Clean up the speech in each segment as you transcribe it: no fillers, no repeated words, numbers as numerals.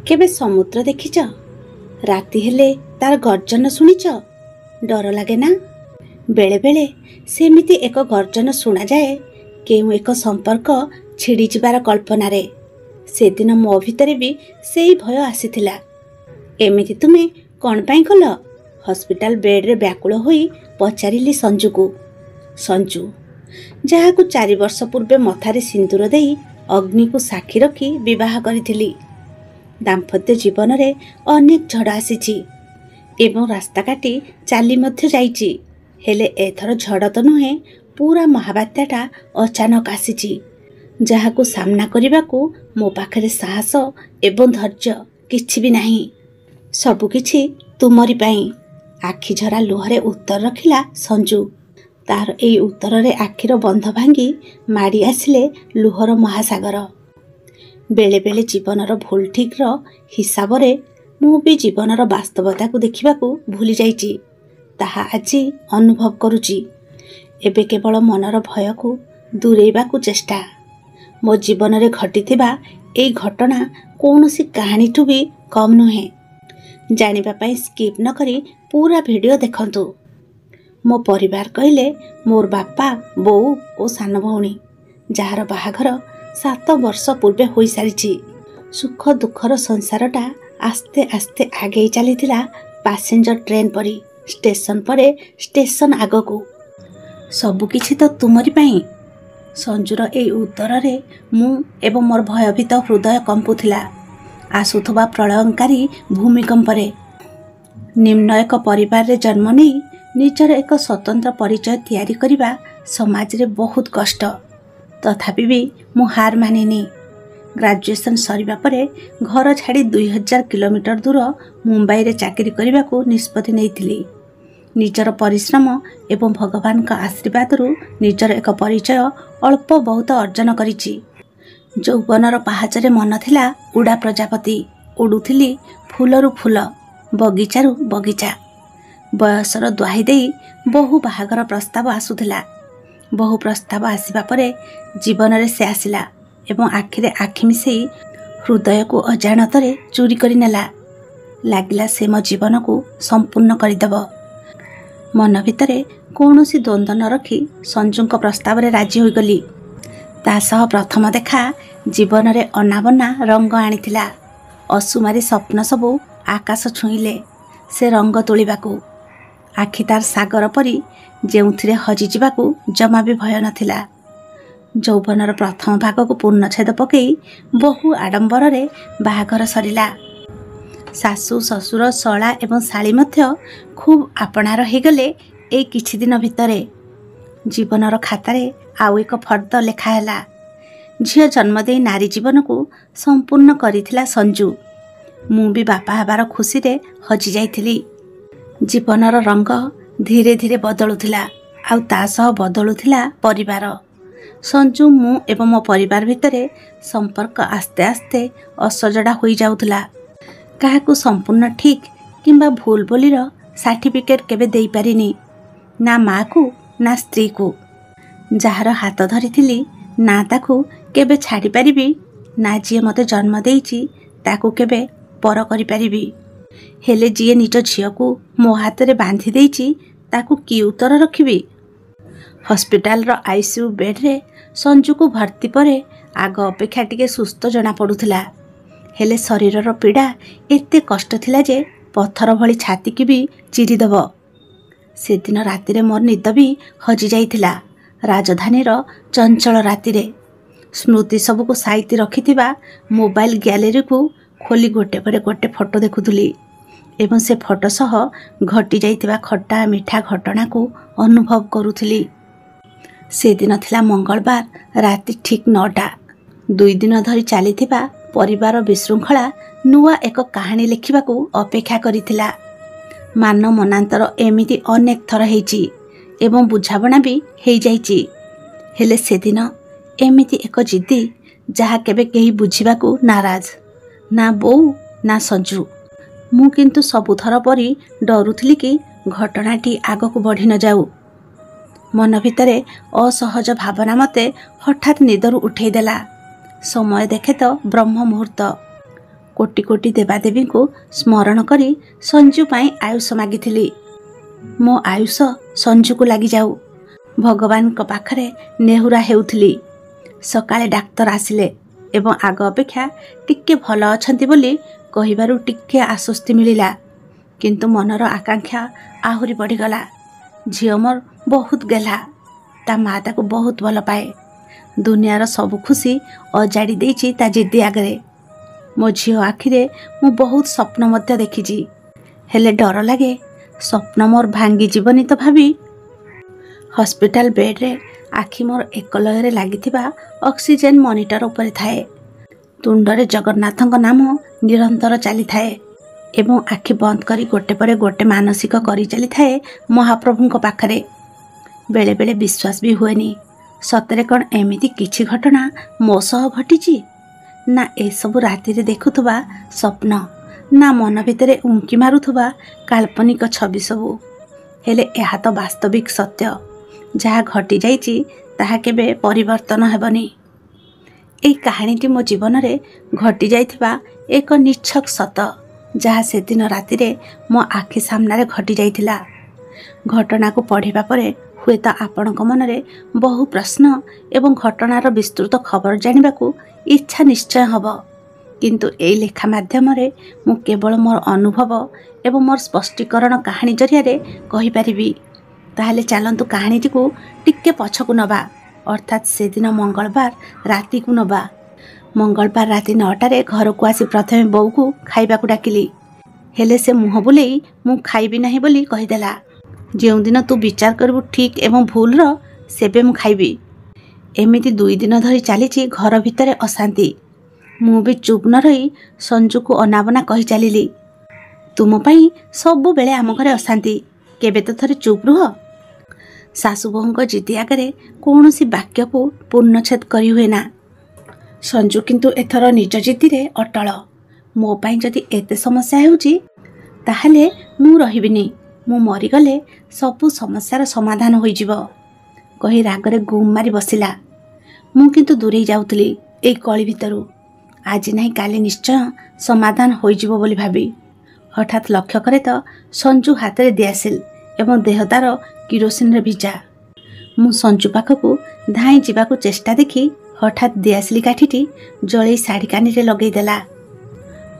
केबे समुद्र देखिच? राति हेले तार गर्जन शुणिच? डर लगे ना? बेले बेले सेमिति एक गर्जन शुणा जाए केउ एक संपर्क छिड़ी जिबार कल्पना रे। से दिन मो भितरे भी सेई भय आसीथिला। एमिति तुमे कौन पाई कल? हॉस्पिटल बेड रे व्याकुल होई पचारिली संजू को। संजू जहा को 4 वर्ष पूर्वे मथारे सिंदूर देई अग्नि को साक्षी रखी विवाह करिथिली। दाम्पत्य जीवन रे अनेक झड़ आसीची एवं रास्ता काटी चाली मध्य जाइची। हेले एथर झड़ तो नुहे, पूरा महाबात्याटा अचानक आसीची जहा को सामना करने को मो पाखरे साहस एवं धैर्य किछि भी नहीं। सबु किछि तुमरी पाई। आखि झरा लुहरे उत्तर रखिला संजू। तार एई उत्तर रे आखिर बंध भांगी माड़ी आसिले लुहर महासागर। बेले बेले जीवनर भूल ठीक रो हिसाब रे मु भी जीवनर वास्तवता को देखिबा को भूली जाइची। ताहा आजी अनुभव करूची। एबे केवल मनर भय को दूरेबा को चेष्टा। मो जीवन रे घटिथिबा एई घटना कौनसी कहानी ठू भी कम नुहे। जानिबा पाई स्किप न करी पूरा वीडियो देखंतु। मो परिवार कहले मोर बापा, बोऊ और सान भौणी जार बाहाघर 7 वर्ष पूर्वे होई सारिची। सुख दुखर संसारटा आस्ते आस्ते आगे चलीथिला पैसेंजर ट्रेन परी। स्टेशन परे स्टेशन आगकू। सबु किछि तो तुमरी पाई। संजूर एई उत्तर रे मु एवं मोर भयभीत हृदय कंपुथिला आसुथबा प्रलयंकारी भूमिकंपरे। निम्न एक परिवार रे जन्म नहीं निजर एक स्वतंत्र परिचय तैयारी करिबा समाज रे बहुत कष्ट। तथापि भी मु हार मानिनी। ग्रेजुएशन सरिबा परे घर छाड़ी 2000 किलोमीटर दूर मुंबई रे चाकरी करने को निष्पत्ति नेइथिली। निजर परिश्रम एवं भगवान का आशीर्वाद रु निजर एक परिचय अल्प बहुत अर्जन करिछि। यौवनर पहाचरे मन थिला उड़ा प्रजापति। उड़ुथिली फूलरु फूल, बगीचारू बगीचा। बयसर दुहाई देई बहु बाहागर प्रस्ताव आसुथिला। बहु प्रस्ताव आसिबा परे जीवन रे से आसिला एवं आखिरे आखि मिसेई हृदय को अजाणतरे चोरी करि नेला। लागिला से मो जीवन को संपूर्ण करिदेव। मन भितरे कौनसी द्वंद्व न रखी संजूक प्रस्ताव रे राजी होई गली। ता सह प्रथम देखा जीवन रे अनाबना रंग आनिथिला। असुमारी स्वप्न सबू आकाश छुईले से रंग तोलिबाकू। आखि तार सागर परी जेउथिरे हजि जिबाकू जमा भी भय नथिला। यौवनर प्रथम भाग को पूर्णछेद पकई बहु आडंबर रे बाहाघर सरिला। सासु ससुर शला एवं शाली मध्य खूब आपणार हेगले ए किछि दिन भितरे। जीवनर खातारे आउ एक फर्द लेखा हैला। झियो जन्म दे नारी जीवन को संपूर्ण करिथिला संजू। मु भी बापा हबार खुशी रे हजि जाइथिली। जीवनर रंग धीरे धीरे बदलुथिला आउ ता सह बदलुथिला परिवार। संजू मु एवं मो परिवार भितरे संपर्क आस्ते आस्ते असजड़ा होई जाउथला। काहाकू संपूर्ण ठीक किंबा भूल बोलीर सर्टिफिकेट केबे देई पारिनी, ना माँ को ना स्त्री को। जार हाथ धरिथिली ना ताकू केबे छाड़ी पारिबी, ना जिए मते जन्म देइची ताकू केबे पर करि पारिबी। हेले जिए निज झियो को मो हाथ रे बांधी देइची ताकू की उत्तर रखिबी। हॉस्पिटल रो आईसीयू बेड रे संजू को भर्ती परे आग अपेक्षा टिके सुस्थ जना पड़ुथिला। हेले शरीर रो पीड़ा एते कष्ट थिला जे पत्थर भली छाती की भी चिरीदेव। से दिन राति रे मोर निद भी हजि जाइथिला। राजधानी रो चंचल राति रे स्मृति सबू को साइती रखिथिबा मोबाइल गैलरी को खोली गोटे पर गोटे फोटो देखुथुली एवं से फोटो सह घटी जाइथिबा खट्टा मिठा घटना को अनुभव करुथुली। से दिन थिला मंगलबार राति ठीक 9टा। 2 दिन धरी चलीथिबा परिवार विशृंखला नुआ एक कहानी लिखिबा को अपेक्षा करिथिला। मान मनांतर एमिति अनेक थर हेची एवं बुझाबना भी हेई जाइची। हेले से दिन एमिति एक जिद्दी जहा केबे केही बुझिबा को नाराज, ना बोऊ ना संजू। मु किंतु सबुथर परी डरुथली कि घटनाटी आग को बढ़ी न जाऊ। मन भितरे असहज भावना मते हठात निदरू उठेदेला। समय देखे तो ब्रह्म मुहूर्त। कोटि कोटि देवादेवी को स्मरण करी संजू पाई आयुष मागिथिली। मो आयुष संजू को लगी जाऊ भगवान को पाखरे नेहुरा हेउथिली। सकाळे डाक्तर आसिले एवं आग अपेक्षा टिके भल अछंती बोली कहिबारु टिके आश्वस्ति मिलिला। किंतु मनर आकांक्षा आहुरी बढ़ीगला। झियो मोर बहुत गेला। ता माँ ताको बहुत भल पाए। दुनियार सबु खुशी अजाड़ी देइछि ता जिद्दी आगरे। मो झियो आखिरे मु बहुत स्वप्न मध्य देखिछि। हेले डर लागे स्वप्न मोर भांगी जीवनी तो भाबी हॉस्पिटल बेड रे आखि मोर एक लୟରେ लागिथिबा ऑक्सीजन मॉनिटर ऊपर थाए। तुंडरे जगन्नाथଙ୍କ नाम निरंतर चली थाए एवं आखि बंद करी गोटे परे गोटे मानसिक करी चली थाए महाप्रभुଙ୍କ पाखरे। बेले बेले विश्वास भी हुएनी सतरे कौन एमिति किछि घटना मो सह घटिछि ना ए सब राति रे देखुथबा स्वप्न ना मन भितरे उंकी मारुथबा काल्पनिक छवि सबु। हेले एहा तो वास्तविक सत्य जहाँ घटी जाइछि ताहा केबे परिवर्तन हेबनी। एई कहानीटी मो जीवन रे घटी जाइथिबा एक निछक सत जहाँ से दिन राति रे मो आखि सामने घटी जाइथिला। घटना को पढ़िबा परे हुए तो आपणक मनरे बहु प्रश्न एवं घटनार विस्तृत खबर जानिबाकू इच्छा निश्चय हब। किंतु एई लेखा माध्यम रे मु केवल मोर अनुभव एवं मोर स्पष्टीकरण कहानी जरिया रे कहि परिबी। ताहले चलंतु कहानीटी को टिके पछकू नबा अर्थात से दिन मंगलवार राति को नबा। मंगलवार राति 9टारे घर को आसी प्रथमे बोऊ को खाइबाकू डाकिली। हेले से मुह बुलेई मु खाइबी नाही बोली कहिदेला। जेउ दिन तू विचार करबू ठीक एवं भूल रो सेबे मु खाइबी। एमिति 2 दिन धरी चलीछि घर भितरे अशांति। मु भी चुप न रही संजू को अनाबना कहि चलिली। तुम पई सबु बेले आम घरे अशांति केबे तो थरे चुप रुह। सासु बोहूंको जिद्दी आगरे कौनसी वाक्य को पूर्णछेद करी हुए ना। संजू किंतु एथर निज जिद्दी रे अटल। मो पई जदि एते समस्या हेउची ताहले मु रहिबिनी। मु मरिगले सबु समस्यार समाधान होई जिवो कही रागरे गुम मारी बसिला। मु किंतु दूरे जाउतली एई कळी भितरु। आज नहीं काली निश्चय समाधान होई जिवो बोली भाबी हठात लक्ष्य करे तो संजू हाथ रे दियासिल एवं देह तार किरोसिन रे भिजा। मु संजू पाखकू धाई जीवाकू चेष्टा देखी हठात दियासिली काठीटी जळेई साड़ी कानी रे लगेई देला।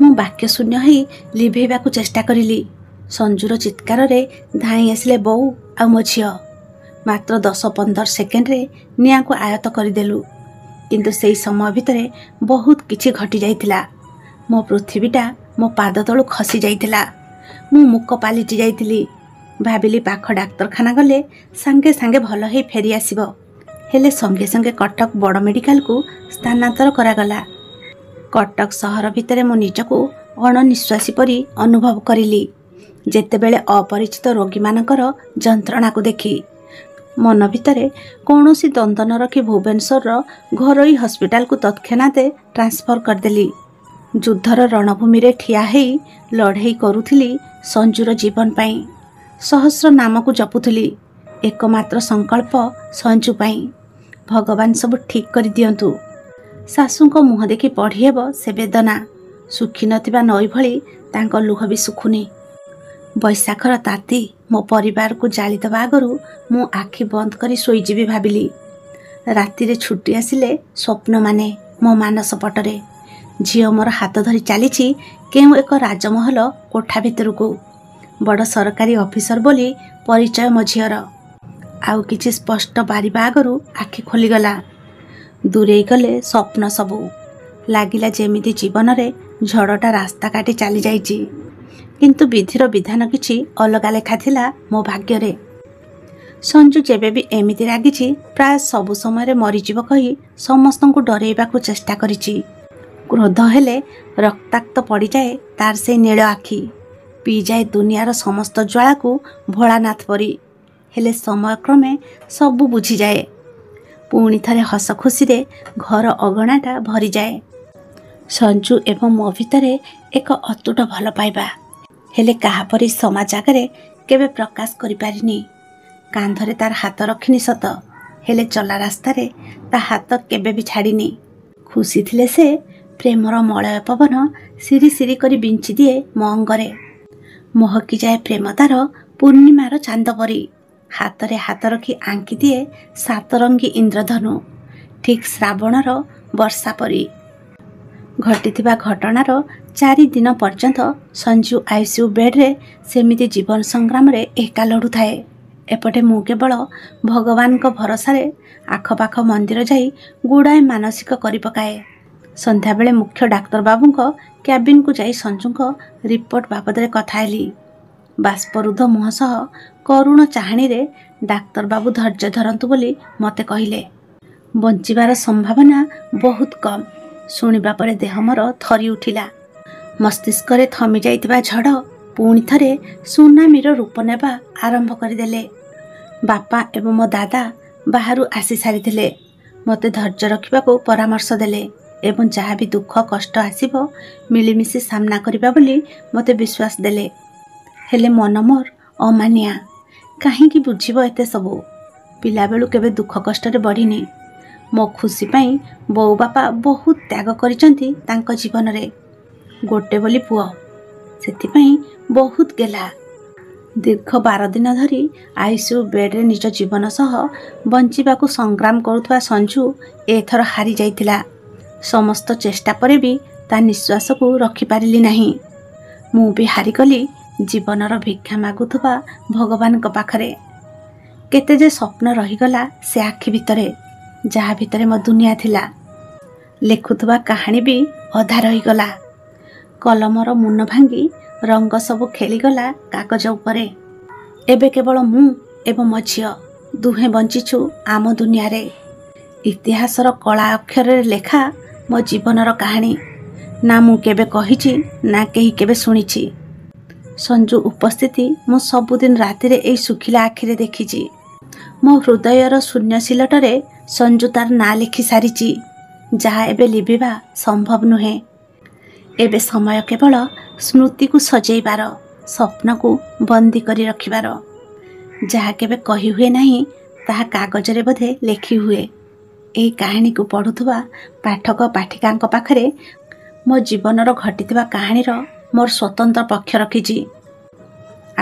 मु वाक्य शून्य होई लिभेइबाकू चेष्टा करिली। संजूर चित्कार रे धाई आसिले बोऊ आ मो झियो। मात्र 10-15 सेकेंड रे निया को आयत करदेलु। किंतु सेई समय भितरे बहुत किछि घटी जाइतिला। मो पृथ्वीटा मो पाद तळु खसी जाइतिला। मु मुक पालिटी जाइतिली। भाबिली पाख डाक्तरखाना गले सांगे सांगे भल हेई फेरी आसीबो। हेले संगे संगे कटक बड़ मेडिकल को स्थानांतर करागला। कटक सहर भितरे मो निजको अणनिश्वासी परी अनुभव करिली जेतेबेले अपरिचित रोगी मानकर जंत्रणा को देखी। मन भितरे कौनसी द्वंद्व न रखी भुवनेश्वर घरोई हॉस्पिटल को तत्क्षणाते ट्रांसफर करदेली। युद्धर रणभूमि रे ठिया हेई लड़ाई करुथिली संजूर जीवन पाई। सहस्र नाम को जपुथिली एकमात्र संकल्प संजू पाई। भगवान सब ठीक कर दियंतु। सासुंक मुह देखी पढ़ी हेब से वेदना। सुखी नथिबा नई भली तांको लुह भी सुखुनी। बैशाखर ताती मो परिवार को जालीदबा आगरू मु आखि बंद करी शोईजिबी भाबिली। राति रे छुट्टी आसिले स्वप्न माने मो मानस पटरे। झियो मोर हाथ धरी चलीछि केउ एक राजमहल कोठा भितर को। बड़ सरकारी ऑफिसर बोली परिचय मो झियर। आउ किछि स्पष्ट बारिबा आगरू आखि खोलीगला। दूरे गले स्वप्न सबू। लागिला जेमिति जीवन रे झड़टा रास्ता काटी चली जाइछि। किंतु विधिर विधान किछि अलगा लेखा थिला मो भाग्य रे। संजू जेबे भी एमिति रागिछि प्राय सबु समय मरीजीव कही समस्तंकु डरेइबाकू चेष्टा करिछि। क्रोध हेले रक्ताक्त पड़ी जाए तार से नील आखि। पी जाए दुनियार समस्त ज्वाला को भोलानाथ परी। हेले समय क्रमे सबु बुझी जाए। पुणी थरे हस खुशी रे घर अगणाटा भरी जाए। संजू एवं मो भितरे एक अतुट भल पाइबा हेले कहा परी समाज आगे केबे प्रकाश करि पारिनी। कांधरे तार हाथ रखिनी सत हेले चला रास्ता रे ता हाथ केबे भी छाड़ीनी। खुशी थिले से ପ୍ରେମର ମଳୟ ପବନ ସିରି ସିରି କରି ବିଞ୍ଚି ଦିଏ ମୋ ଅଙ୍ଗରେ। ମହକିଯାଏ ପ୍ରେମ ତାର ପୂର୍ଣ୍ଣିମାର ଚାନ୍ଦ ପରି। ହାତରେ ହାତ ରଖି ଆଙ୍କିଦିଏ ସାତରଙ୍ଗୀ ଇନ୍ଦ୍ରଧନୁ, ଠିକ୍ ଶ୍ରାବଣର ବର୍ଷା ପରି। ଘଟିଥିବା ଘଟଣାର 4 ଦିନ ପର୍ଯ୍ୟନ୍ତ ସଞ୍ଜୁ ଆଇସିୟୁ ବେଡ୍ରେ ସେମିତି ଜୀବନ ସଂଗ୍ରାମରେ ଏକା ଲଢ଼ୁଥାଏ। ଏପଟେ ମୁଁ କେବଳ ଭଗବାନଙ୍କ ଭରସାରେ ଆଖପାଖ ମନ୍ଦିର ଯାଇ ଗୁଡ଼ାଏ ମାନସିକ କରି ପକାଏ। ସନ୍ଧ୍ୟାବେଳେ ମୁଖ୍ୟ ଡାକ୍ତର ବାବୁଙ୍କ କ୍ୟାବିନ୍କୁ ଯାଇ ସଞ୍ଜୁଙ୍କ ରିପୋର୍ଟ ବାବଦରେ କଥା ହେଲି। ବାଷ୍ପରୁଦ୍ଧ ମୁହଁ ସହ କରୁଣ ଚାହାଣୀରେ ଡାକ୍ତର ବାବୁ ଧୈର୍ଯ୍ୟ ଧରନ୍ତୁ ବୋଲି ମୋତେ କହିଲେ। ବଞ୍ଚିବାର ସମ୍ଭାବନା ବହୁତ କମ୍। ଶୁଣିବା ପରେ ଦେହ ମୋର ଥରି ଉଠିଲା। ମସ୍ତିଷ୍କରେ ଥମି ଯାଇଥିବା ଝଡ଼ ପୁଣି ଥରେ ସୁନାମିର ରୂପ ନେବା ଆରମ୍ଭ କରିଦେଲେ। ବାପା ଏବଂ ମୋ ଦାଦା ବାହାରୁ ଆସି ସାରିଥିଲେ। ମୋତେ ଧୈର୍ଯ୍ୟ ରଖିବାକୁ ପରାମର୍ଶ ଦେଲେ ଏବଂ ଯାହା ବି ଦୁଃଖ କଷ୍ଟ ଆସିବ ମିଳିମିଶି ସାମ୍ନା କରିବା ବୋଲି ମୋତେ ବିଶ୍ୱାସ ଦେଲେ। ହେଲେ ମନ ମୋର ଅମାନିଆ। କାହିଁକି ବୁଝିବ ଏତେ ସବୁ? ପିଲାବେଳୁ କେବେ ଦୁଃଖ କଷ୍ଟରେ ବଢ଼ିନି। ମୋ ଖୁସି ପାଇଁ ବୋଉ ବାପା ବହୁତ ତ୍ୟାଗ କରିଛନ୍ତି ତାଙ୍କ ଜୀବନରେ। ଗୋଟେ ବୋଲି ପୁଅ, ସେଥିପାଇଁ ବହୁତ ଗେହ୍ଲା। ଦୀର୍ଘ 12 ଦିନ ଧରି ଆଇସିୟୁ ବେଡ୍ରେ ନିଜ ଜୀବନ ସହ ବଞ୍ଚିବାକୁ ସଂଗ୍ରାମ କରୁଥିବା ସଞ୍ଜୁ ଏଥର ହାରି ଯାଇଥିଲା। ସମସ୍ତ ଚେଷ୍ଟା ପରେ ବି ତା ନିଶ୍ୱାସକୁ ରଖିପାରିଲି ନାହିଁ। ମୁଁ ବି ହାରିଗଲି ଜୀବନର ଭିକ୍ଷା ମାଗୁଥିବା ଭଗବାନଙ୍କ ପାଖରେ। କେତେ ଯେ ସ୍ୱପ୍ନ ରହିଗଲା ସେ ଆଖି ଭିତରେ, ଯାହା ଭିତରେ ମୋ ଦୁନିଆ ଥିଲା। ଲେଖୁଥିବା କାହାଣୀ ବି ଅଧା ରହିଗଲା। କଲମର ମୁନ ଭାଙ୍ଗି ରଙ୍ଗ ସବୁ ଖେଳିଗଲା କାଗଜ ଉପରେ। ଏବେ କେବଳ ମୁଁ ଏବଂ ମୋ ଝିଅ ଦୁହେଁ ବଞ୍ଚିଛୁ ଆମ ଦୁନିଆରେ। ଇତିହାସର କଳା ଅକ୍ଷରରେ ଲେଖା ମୋ ଜୀବନର କାହାଣୀ। ନା ମୁଁ କେବେ କହିଛି, ନା କେହି କେବେ ଶୁଣିଛି। ସଞ୍ଜୁ ଉପସ୍ଥିତି ମୁଁ ସବୁଦିନ ରାତିରେ ଏଇ ଶୁଖିଲା ଆଖିରେ ଦେଖିଛି। ମୋ ହୃଦୟର ଶୂନ୍ୟଶୀଲଟରେ ସଞ୍ଜୁ ତାର ନାଁ ଲେଖି ସାରିଛି, ଯାହା ଏବେ ଲିଭିବା ସମ୍ଭବ ନୁହେଁ। ଏବେ ସମୟ କେବଳ ସ୍ମୃତିକୁ ସଜେଇବାର, ସ୍ୱପ୍ନକୁ ବନ୍ଦୀ କରି ରଖିବାର। ଯାହା କେବେ କହି ହୁଏ ନାହିଁ ତାହା କାଗଜରେ ବୋଧେ ଲେଖି ହୁଏ। ଏହି କାହାଣୀକୁ ପଢ଼ୁଥିବା ପାଠକ ପାଠିକାଙ୍କ ପାଖରେ ମୋ ଜୀବନର ଘଟିଥିବା କାହାଣୀର ମୋର ସ୍ୱତନ୍ତ୍ର ପକ୍ଷ ରଖିଛି।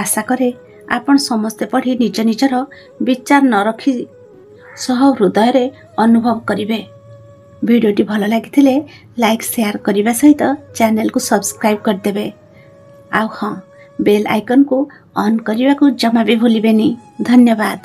ଆଶା କରେ ଆପଣ ସମସ୍ତେ ପଢ଼ି ନିଜ ନିଜର ବିଚାର ନ ରଖି ସହ ହୃଦୟରେ ଅନୁଭବ କରିବେ। ଭିଡ଼ିଓଟି ଭଲ ଲାଗିଥିଲେ ଲାଇକ୍ ସେୟାର କରିବା ସହିତ ଚ୍ୟାନେଲକୁ ସବସ୍କ୍ରାଇବ୍ କରିଦେବେ। ଆଉ ହଁ, ବେଲ୍ ଆଇକନ୍କୁ ଅନ୍ କରିବାକୁ ଜମା ବି ଭୁଲିବେନି। ଧନ୍ୟବାଦ।